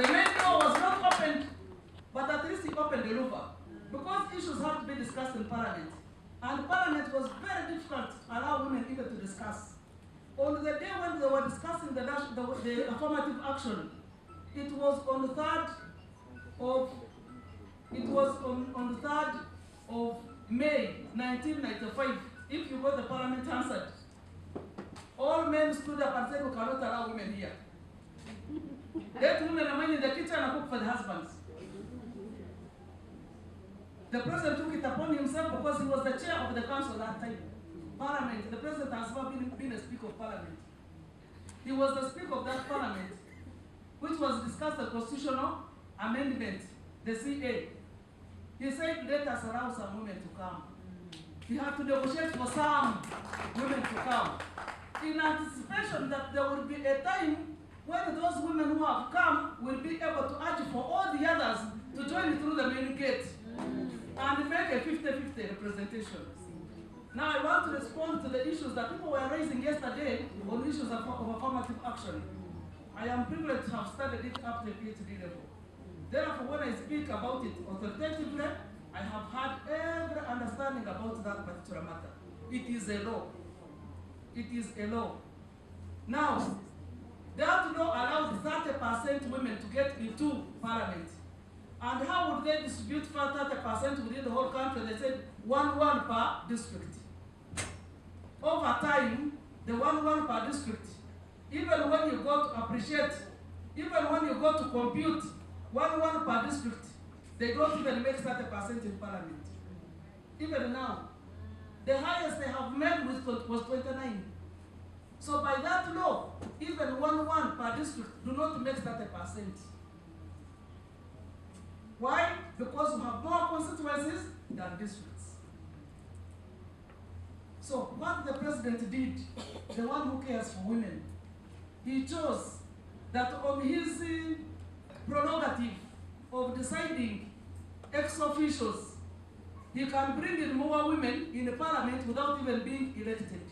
The main door was not opened, but at least he opened the louver. Because issues have to be discussed in Parliament. And Parliament was very difficult to allow women even to discuss. On the day when they were discussing the affirmative action, it was on the 3rd of May 1995. If you got the Parliament answered, all men stood up and said, we cannot allow women here. Let women remain in the kitchen and cook for the husbands. The president took it upon himself because he was the chair of the council that time. Parliament, the president has never been a speaker of Parliament. He was the speaker of that Parliament, which was discussed the constitutional amendment, the CA. He said, let us allow some women to come. He had to negotiate for some women to come, in anticipation that there will be a time when those women who have come will be able to urge for all the others to join through the main gate and make a 50-50 representation. Now I want to respond to the issues that people were raising yesterday on issues of affirmative action. I am privileged to have studied it up to PhD level. Therefore, when I speak about it authoritatively, I have had every understanding about that particular matter. It is a law. It is a law. Now, that law allowed 30% women to get into Parliament. And how would they distribute 30% within the whole country? They said 1 per district. Over time, the 1 per district, even when you go to appreciate, even when you go to compute 1 per district, they don't even make 30% in Parliament. Even now, the highest they have made was 29. So by that law, even 1 per district do not make 30%. Why? Because we have more constituencies than districts. So what the president did, the one who cares for women, he chose that on his prerogative of deciding ex officios, he can bring in more women in the Parliament without even being elected.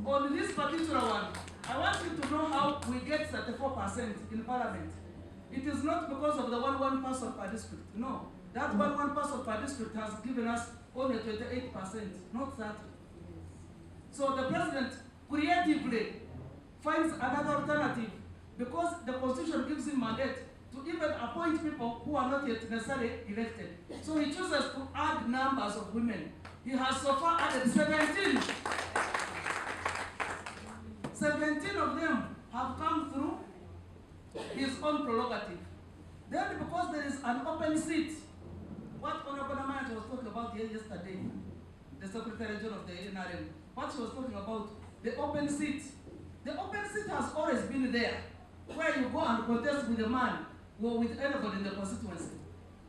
On this particular one, I want you to know how we get 34% in Parliament. It is not because of the 1 person per district. No, that 1 person per district has given us only 28%, not 30. So the president creatively finds another alternative because the constitution gives him mandate to even appoint people who are not yet necessarily elected. So he chooses to add numbers of women. He has so far added 17. 17 of them have come through his own prerogative. Then because there is an open seat, what Honorable Namayat was talking about here yesterday, the Secretary General of the NRM, what she was talking about, the open seat. The open seat has always been there, where you go and contest with a man or with anybody in the constituency.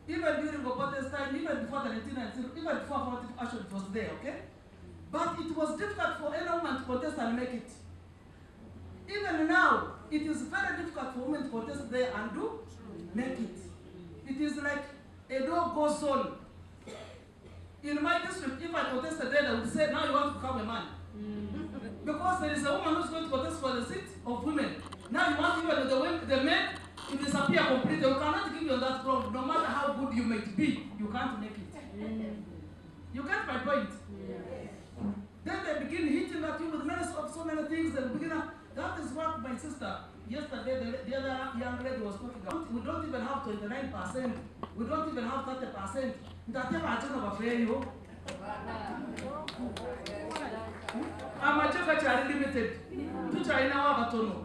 Even during Obote's time, even before the 1990s, even before affirmative action, it was there, okay? But it was difficult for any woman to contest and make it. Even now, it is very difficult for women to contest there and do make it. It is like a door goes on. In my district, if I contested there, they would say, now you want to become a man. Because there is a woman who's going to contest for the seat of women. Now you want even the men to disappear completely. You cannot give you that problem. No matter how good you might be, you can't make it. You get my point? Then they begin hitting at you with so many things. They begin. That is what my sister, yesterday, the other young lady was talking about. We don't even have 29%. We don't even have 30%. I'm limited. To China, Batono.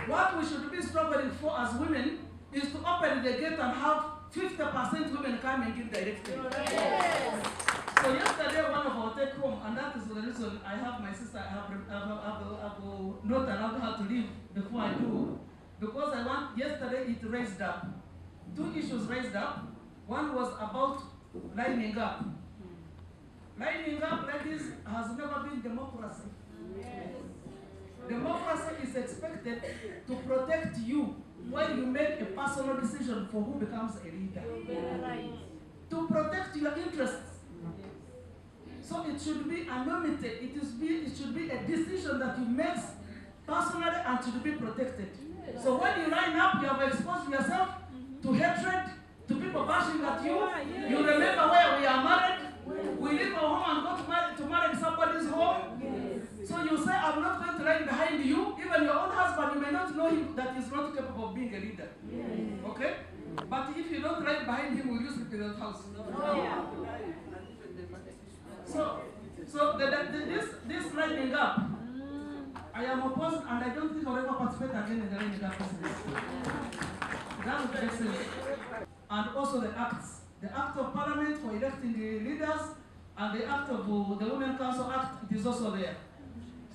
What we should be struggling for as women is to open the gate and have 50% women come and give directly. Yes. So yesterday, one of our take home, and that is the reason I have my sister, I have not allowed her to leave before I do, because yesterday it raised up. 2 issues raised up. One was about lining up. Lining up, ladies, has never been democracy. Yes. Democracy is expected to protect you when you make a personal decision for who becomes a leader. Yeah. Right. To protect your interests. So it should be unlimited. It should be a decision that you make personally and should be protected. So when you line up, you have exposed yourself to hatred, to people bashing at you. You remember where we are married. We leave our home and go to marry somebody's home. So you say, I'm not going to line behind you. Even your own husband, you may not know him that he's not capable of being a leader. Okay? But if you don't line behind him, will you sleep in that house? So this lining up, I am opposed, and I don't think I'll ever participate again in the lining up business. That would make sense. And also the acts. The Act of Parliament for electing the leaders and the Act of the Women Council Act, it is also there.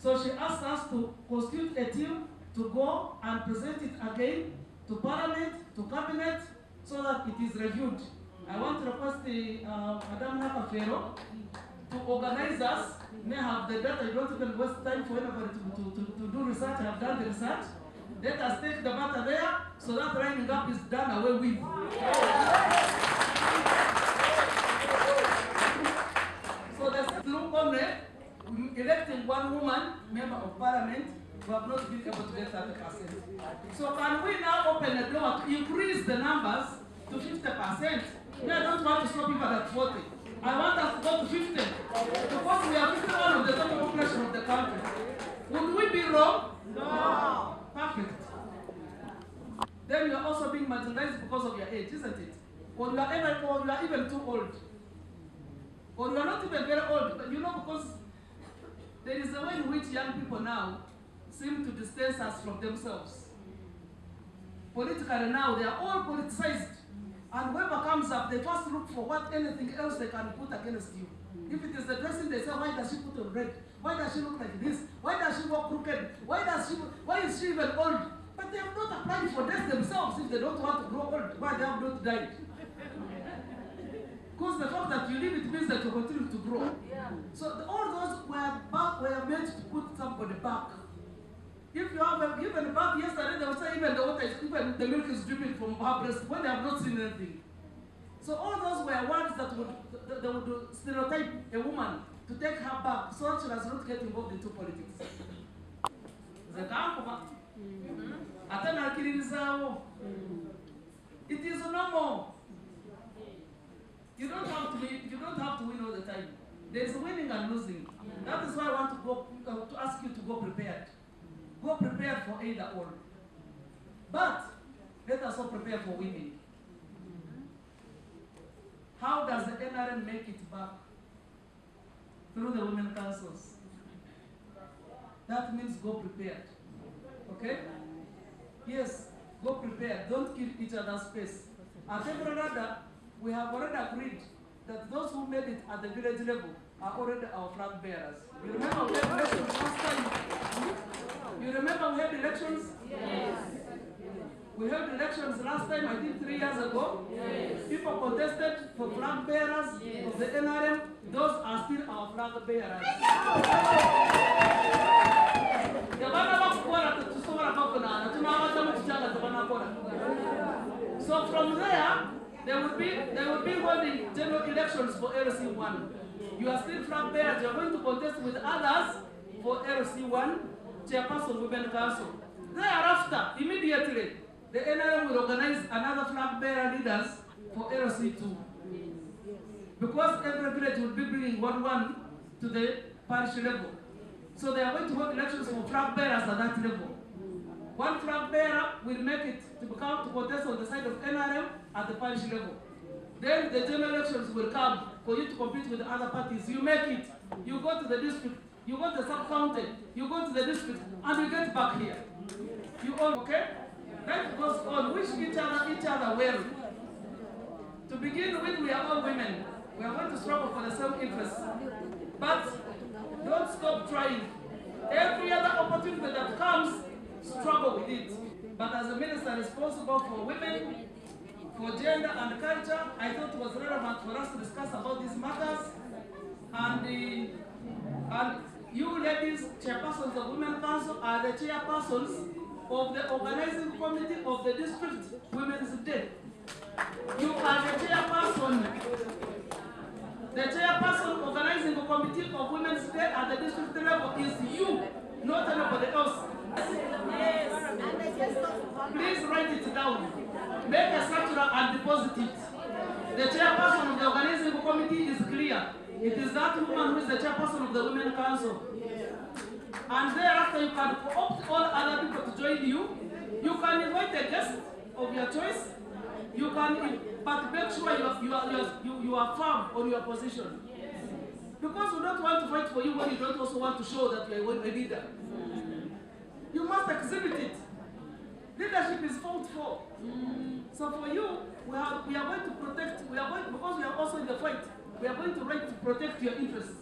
So she asked us to constitute a team to go and present it again to Parliament, to Cabinet, so that it is reviewed. I want to request the Madam Nakafero to organize us. May have the data. You don't even waste time for anybody to do research. I have done the research. Let us take the matter there so that lining up is done away with. So that's through only electing one woman, member of Parliament, who have not been able to get 30%. So can we now open a door to increase the numbers to 50%? We don't want to stop people at 40. I want us to go to 50 because we are 51 of the total population of the country. Would we be wrong? No. Perfect. Then you are also being marginalized because of your age, isn't it? Or you are even too old. Or you are not even very old, but because there is a way in which young people now seem to distance us from themselves. Politically now, they are all politicized. And whoever comes up, they first look for anything else they can put against you. If it is the dressing, they say, why does she put on red? Why does she look like this? Why does she walk crooked? Why is she even old? But they have not applied for death themselves if they don't want to grow old. Why they have not died? Because the fact that you live, it means that you continue to grow. So all those were meant to put somebody back. If you have given a bath yesterday, they will say even the milk is dripping from her breast when they have not seen anything. So all those were words that would stereotype a woman to take her back so that she does not get involved into politics. It is normal. You don't have to win all the time. There is winning and losing. That is why I want to ask you to go prepared. Go prepared for either or. But let us all prepare for winning. How does the NRM make it back? Through the women councils. That means go prepared. Okay? Yes, go prepared. Don't give each other space. At every radar, we have already agreed that those who made it at the village level are already our flag bearers. You remember we had elections last time? You remember we had elections? Yes. We held elections last time, I think 3 years ago. Yes. People contested for flag bearers of the NRM. Those are still our flag bearers. So from there will be holding general elections for LC1. You are still flag bearers. You are going to contest with others for LC1, Chairperson Women Council. Thereafter, immediately, the NRM will organize another flag bearer leaders for LC2. Because every village will be bringing one to the parish level. So they are going to hold elections for flag bearers at that level. One flag bearer will make it to contest on the side of NRM at the parish level. Then the general elections will come for you to compete with the other parties. You make it. You go to the district. You go to the sub-county. You go to the district. And you get back here. You all, okay? Life goes on. Wish each other well. To begin with, we are all women. We are going to struggle for the same interests. But don't stop trying. Every other opportunity that comes, struggle with it. But as a minister responsible for women, for gender and culture, I thought it was relevant for us to discuss about these matters. And you ladies, chairpersons of Women Council, are the chairpersons of the organizing committee of the district Women's Day. You are the chairperson. The chairperson organizing committee of Women's Day at the district level is you, not anybody else. Please write it down. Make a circular and deposit it. The chairperson of the organizing committee is clear. It is that woman who is the chairperson of the Women Council. And thereafter you can opt all other people to join you. You can invite a guest of your choice. You can, but make sure you are firm on your position. Because we don't want to fight for you when you don't also want to show that you are a leader. You must exhibit it. Leadership is fought for. So for you, we are going to protect, because we are also in the fight, we are going to protect your interests.